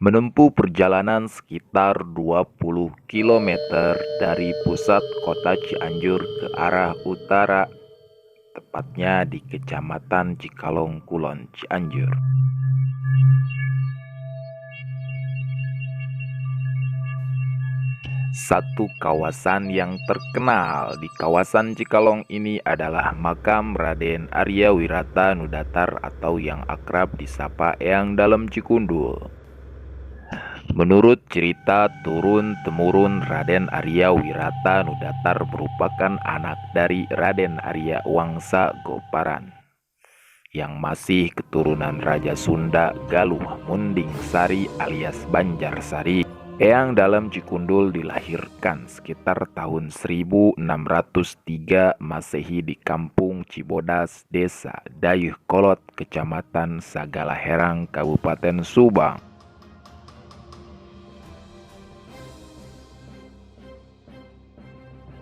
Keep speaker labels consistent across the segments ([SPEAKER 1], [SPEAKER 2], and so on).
[SPEAKER 1] Menempuh perjalanan sekitar 20 kilometer dari pusat kota Cianjur ke arah utara, tepatnya di Kecamatan Cikalong Kulon, Cianjur. Satu kawasan yang terkenal di kawasan Cikalong ini adalah makam Raden Arya Wirata Nudatar atau yang akrab disapa Eyang Dalem Cikundul. Menurut cerita turun-temurun, Raden Arya Wirata Nudatar merupakan anak dari Raden Arya Wangsa Goparan yang masih keturunan Raja Sunda Galuh Munding Sari alias Banjarsari. Eyang Dalem Cikundul dilahirkan sekitar tahun 1603 Masehi di Kampung Cibodas, Desa Dayuh Kolot, Kecamatan Sagalaherang, Kabupaten Subang.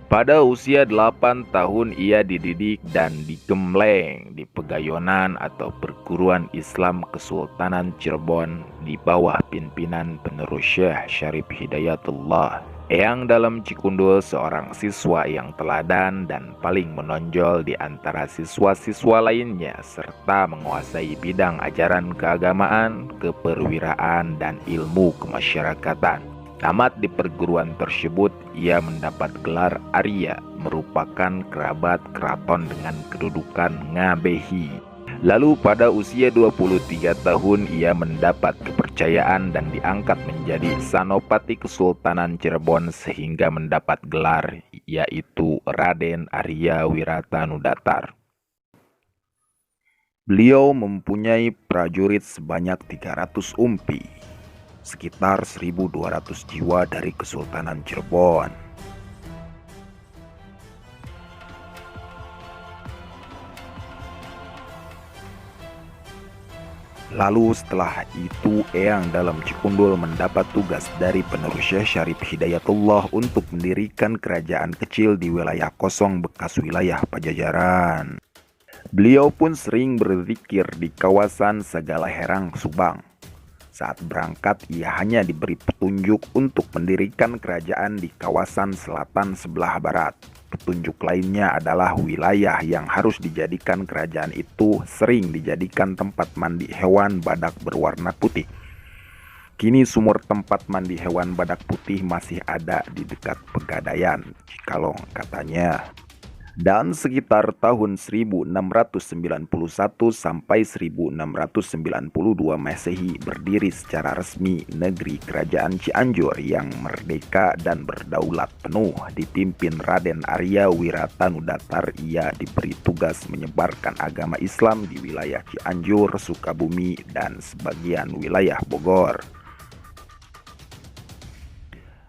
[SPEAKER 1] Pada usia 8 tahun ia dididik dan digembleng di Pegayonan atau Perguruan Islam Kesultanan Cirebon di bawah pimpinan penerus Syekh Syarif Hidayatullah. Eyang Dalem Cikundul seorang siswa yang teladan dan paling menonjol di antara siswa-siswa lainnya, serta menguasai bidang ajaran keagamaan, keperwiraan, dan ilmu kemasyarakatan. Tamat di perguruan tersebut, ia mendapat gelar Arya, merupakan kerabat keraton dengan kedudukan Ngabehi. Lalu pada usia 23 tahun, ia mendapat kepercayaan dan diangkat menjadi Sanopati Kesultanan Cirebon sehingga mendapat gelar, yaitu Raden Arya Wirata Nudatar. Beliau mempunyai prajurit sebanyak 300 umpi, sekitar 1.200 jiwa dari Kesultanan Cirebon. Lalu setelah itu Eyang Dalem Cikundul mendapat tugas dari penerus Syekh Syarif Hidayatullah untuk mendirikan kerajaan kecil di wilayah kosong bekas wilayah Pajajaran. Beliau pun sering berzikir di kawasan Sagalaherang, Subang. Saat berangkat, ia hanya diberi petunjuk untuk mendirikan kerajaan di kawasan selatan sebelah barat. Petunjuk lainnya adalah wilayah yang harus dijadikan kerajaan itu sering dijadikan tempat mandi hewan badak berwarna putih. Kini sumur tempat mandi hewan badak putih masih ada di dekat Pegadaian, Cikalong katanya. Dan sekitar tahun 1691 sampai 1692 Masehi berdiri secara resmi negeri kerajaan Cianjur yang merdeka dan berdaulat penuh dipimpin Raden Arya Wirata Nudatar. Ia diberi tugas menyebarkan agama Islam di wilayah Cianjur, Sukabumi, dan sebagian wilayah Bogor.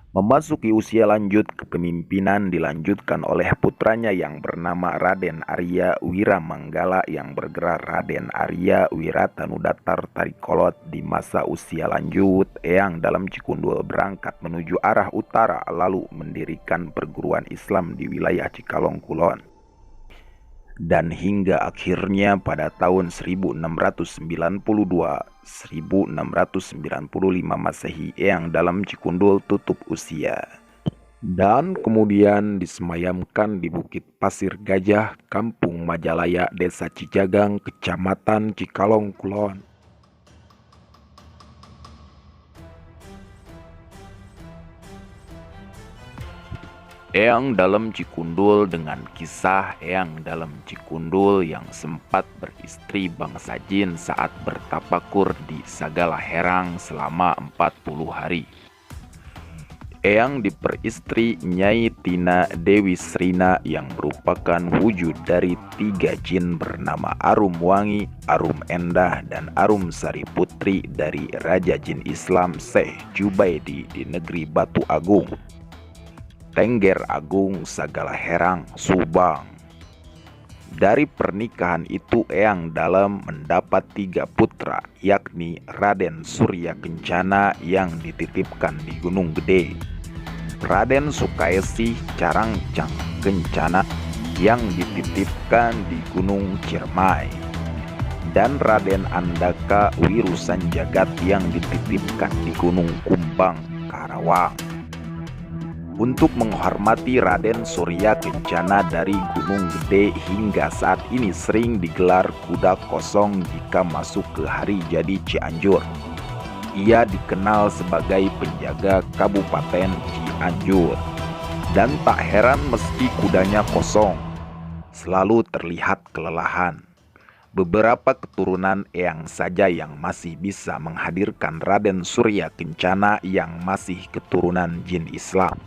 [SPEAKER 1] Memasuki usia lanjut, kepemimpinan dilanjutkan oleh putranya yang bernama Raden Arya Wiramanggala yang bergelar Raden Arya Wirata Nudatar Tarikolot. Di masa usia lanjut, Eyang Dalem Cikundul berangkat menuju arah utara lalu mendirikan perguruan Islam di wilayah Cikalong Kulon. Dan hingga akhirnya pada tahun 1692-1695 Masehi, Eyang Dalem Cikundul tutup usia. Dan kemudian disemayamkan di Bukit Pasir Gajah, Kampung Majalaya, Desa Cijagang, Kecamatan Cikalong Kulon. Eyang Dalem Cikundul dengan kisah Eyang Dalem Cikundul yang sempat beristri bangsa jin saat bertapakur di Sagalaherang selama 40 hari. Eyang diperistri Nyai Tina Dewi Srina yang merupakan wujud dari 3 jin bernama Arum Wangi, Arum Endah, dan Arum Sari Putri dari Raja Jin Islam Syekh Jubaidi di negeri Batu Agung, Tengger Agung, Sagalaherang, Subang. Dari pernikahan itu Eyang Dalem mendapat 3 putra, yakni Raden Surya Kencana yang dititipkan di Gunung Gede, Raden Sukaesih Carangcang Kencana yang dititipkan di Gunung Ciremai, dan Raden Andaka Wirusanjagat yang dititipkan di Gunung Kumbang, Karawang. Untuk menghormati Raden Surya Kencana dari Gunung Gede hingga saat ini sering digelar kuda kosong jika masuk ke hari jadi Cianjur. Ia dikenal sebagai penjaga Kabupaten Cianjur. Dan tak heran meski kudanya kosong, selalu terlihat kelelahan. Beberapa keturunan Eyang saja yang masih bisa menghadirkan Raden Surya Kencana yang masih keturunan jin Islam.